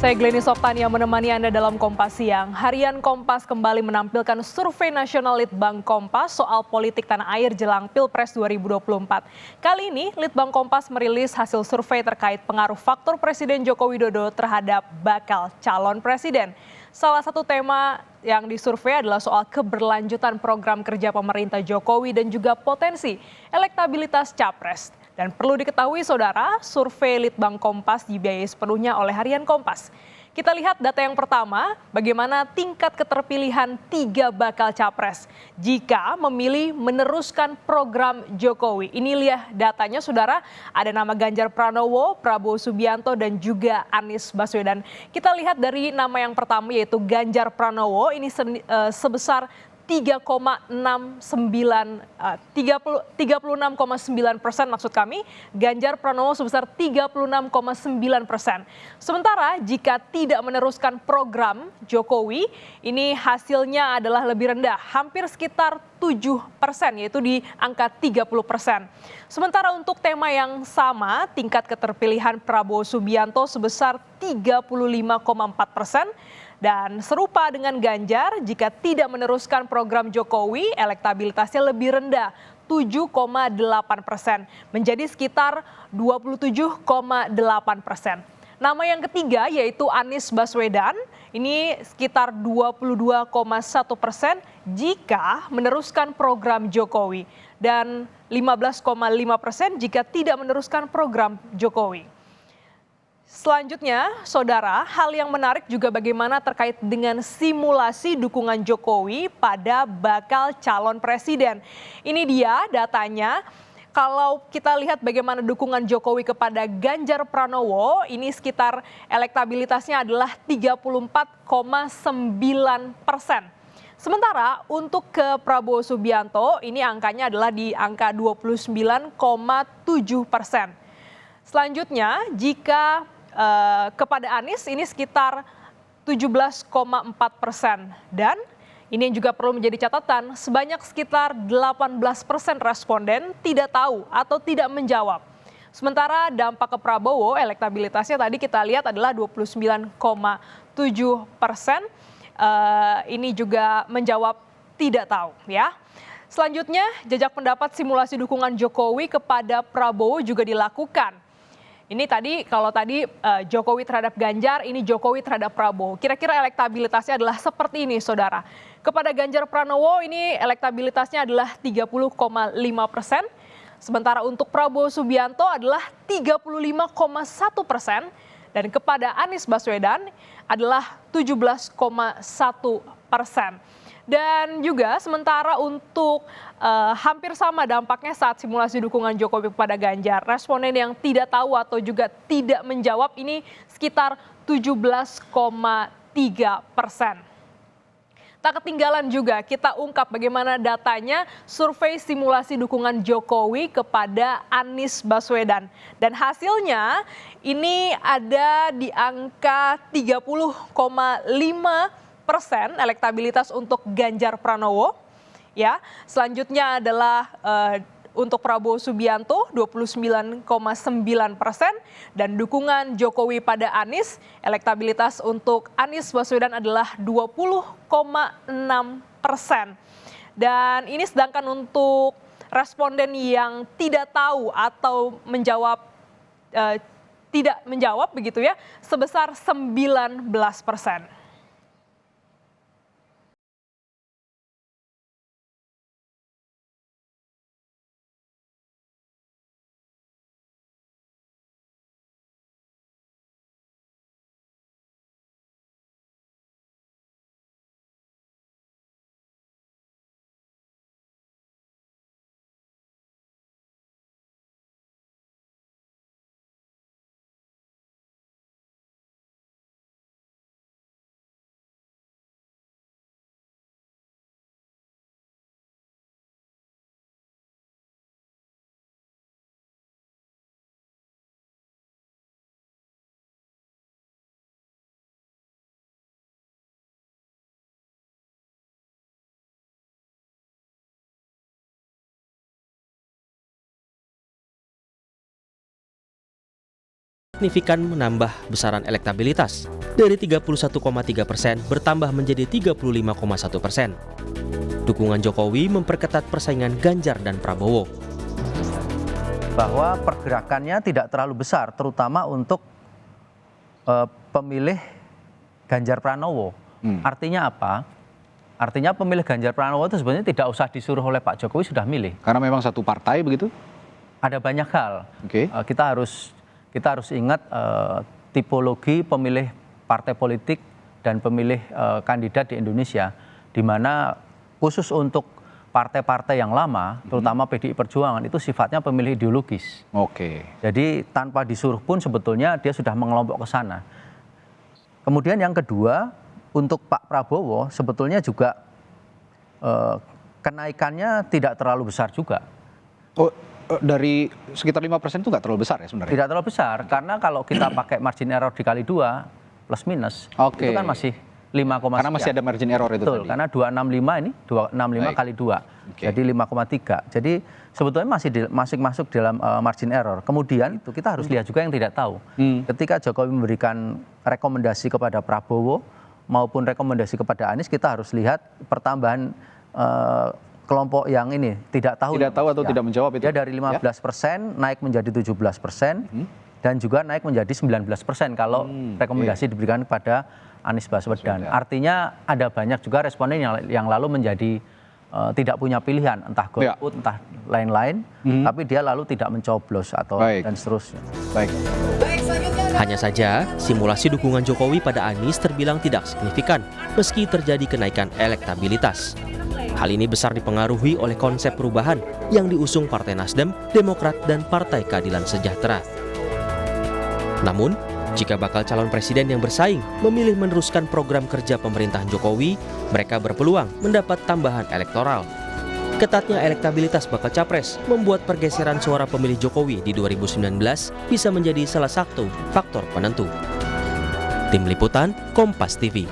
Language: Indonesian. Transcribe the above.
Saya Glenny Softania menemani Anda dalam Kompas Siang. Harian Kompas kembali menampilkan survei nasional Litbang Kompas soal politik tanah air jelang Pilpres 2024. Kali ini Litbang Kompas merilis hasil survei terkait pengaruh faktor Presiden Joko Widodo terhadap bakal calon presiden. Salah satu tema yang disurvei adalah soal keberlanjutan program kerja pemerintah Jokowi dan juga potensi elektabilitas capres. Dan perlu diketahui saudara, survei Litbang Kompas dibiayai sepenuhnya oleh Harian Kompas. Kita lihat data yang pertama, bagaimana tingkat keterpilihan 3 bakal capres jika memilih meneruskan program Jokowi. Ini lihat datanya saudara, ada nama Ganjar Pranowo, Prabowo Subianto dan juga Anies Baswedan. Kita lihat dari nama yang pertama yaitu Ganjar Pranowo, ini sebesar 36,9% maksud kami, Ganjar Pranowo sebesar 36,9%. Sementara jika tidak meneruskan program Jokowi, ini hasilnya adalah lebih rendah, hampir sekitar 7%, yaitu di angka 30%. Sementara untuk tema yang sama, tingkat keterpilihan Prabowo Subianto sebesar 35,4%. Dan serupa dengan Ganjar, jika tidak meneruskan program Jokowi, elektabilitasnya lebih rendah, 7,8%, menjadi sekitar 27,8%. Nama yang ketiga yaitu Anies Baswedan, ini sekitar 22,1% jika meneruskan program Jokowi, dan 15,5% jika tidak meneruskan program Jokowi. Selanjutnya, saudara, hal yang menarik juga bagaimana terkait dengan simulasi dukungan Jokowi pada bakal calon presiden. Ini dia datanya. Kalau kita lihat bagaimana dukungan Jokowi kepada Ganjar Pranowo, ini sekitar elektabilitasnya adalah 34,9%. Sementara untuk ke Prabowo Subianto, ini angkanya adalah di angka 29,7%. Selanjutnya, jika kepada Anies ini sekitar 17,4%. Dan ini yang juga perlu menjadi catatan, sebanyak sekitar 18% responden tidak tahu atau tidak menjawab. Sementara dampak ke Prabowo, elektabilitasnya tadi kita lihat adalah 29,7%. Ini juga menjawab tidak tahu ya. Selanjutnya, jajak pendapat simulasi dukungan Jokowi kepada Prabowo juga dilakukan. Ini tadi kalau tadi Jokowi terhadap Ganjar, ini Jokowi terhadap Prabowo. Kira-kira elektabilitasnya adalah seperti ini saudara. Kepada Ganjar Pranowo ini elektabilitasnya adalah 30,5%. Sementara untuk Prabowo Subianto adalah 35,1%. Dan kepada Anies Baswedan adalah 17,1%. Dan juga sementara untuk hampir sama dampaknya saat simulasi dukungan Jokowi kepada Ganjar. Responden yang tidak tahu atau juga tidak menjawab ini sekitar 17,3%. Tak ketinggalan juga kita ungkap bagaimana datanya survei simulasi dukungan Jokowi kepada Anies Baswedan. Dan hasilnya ini ada di angka 30,5% elektabilitas untuk Ganjar Pranowo. Ya, selanjutnya adalah untuk Prabowo Subianto 29,9% dan dukungan Jokowi pada Anies, elektabilitas untuk Anies Baswedan adalah 20,6%. Dan ini sedangkan untuk responden yang tidak tahu atau menjawab tidak menjawab begitu ya, sebesar 19%. signifikan menambah besaran elektabilitas. dari 31,3% bertambah menjadi 35,1%. Dukungan Jokowi memperketat persaingan Ganjar dan Prabowo. Bahwa pergerakannya tidak terlalu besar, terutama untuk pemilih Ganjar Pranowo. Artinya apa? Artinya pemilih Ganjar Pranowo itu sebenarnya tidak usah disuruh oleh Pak Jokowi, sudah milih. Karena memang satu partai begitu? Ada banyak hal. Oke. Kita harus ingat tipologi pemilih partai politik dan pemilih kandidat di Indonesia, di mana khusus untuk partai-partai yang lama, terutama PDI Perjuangan, itu sifatnya pemilih ideologis. Oke. Jadi tanpa disuruh pun sebetulnya dia sudah mengelompok ke sana. Kemudian yang kedua, untuk Pak Prabowo sebetulnya juga kenaikannya tidak terlalu besar juga. Oh, dari sekitar 5% itu nggak terlalu besar ya sebenarnya? Tidak terlalu besar, karena kalau kita pakai margin error dikali 2 plus minus, Oke. itu kan masih 5, Karena masih ada margin error itu betul, tadi. karena 265 ini 265 Baik. kali 2, Oke. jadi 5,3. Jadi sebetulnya masih masuk dalam margin error. Kemudian itu kita harus lihat juga yang tidak tahu. Ketika Jokowi memberikan rekomendasi kepada Prabowo maupun rekomendasi kepada Anies, kita harus lihat pertambahan kelompok yang ini tidak tahu. Tidak tahu atau tidak menjawab itu? Dia dari 15% naik menjadi 17% dan juga naik menjadi 19% kalau rekomendasi diberikan kepada Anies Baswedan. Artinya ada banyak juga responden yang lalu menjadi tidak punya pilihan, entah golput, entah lain-lain, tapi dia lalu tidak mencoblos atau dan seterusnya. Baik. Hanya saja, simulasi dukungan Jokowi pada Anies terbilang tidak signifikan meski terjadi kenaikan elektabilitas. Hal ini besar dipengaruhi oleh konsep perubahan yang diusung Partai Nasdem, Demokrat, dan Partai Keadilan Sejahtera. Namun, jika bakal calon presiden yang bersaing memilih meneruskan program kerja pemerintahan Jokowi, mereka berpeluang mendapat tambahan elektoral. Ketatnya elektabilitas bakal capres membuat pergeseran suara pemilih Jokowi di 2019 bisa menjadi salah satu faktor penentu. Tim Liputan, Kompas TV.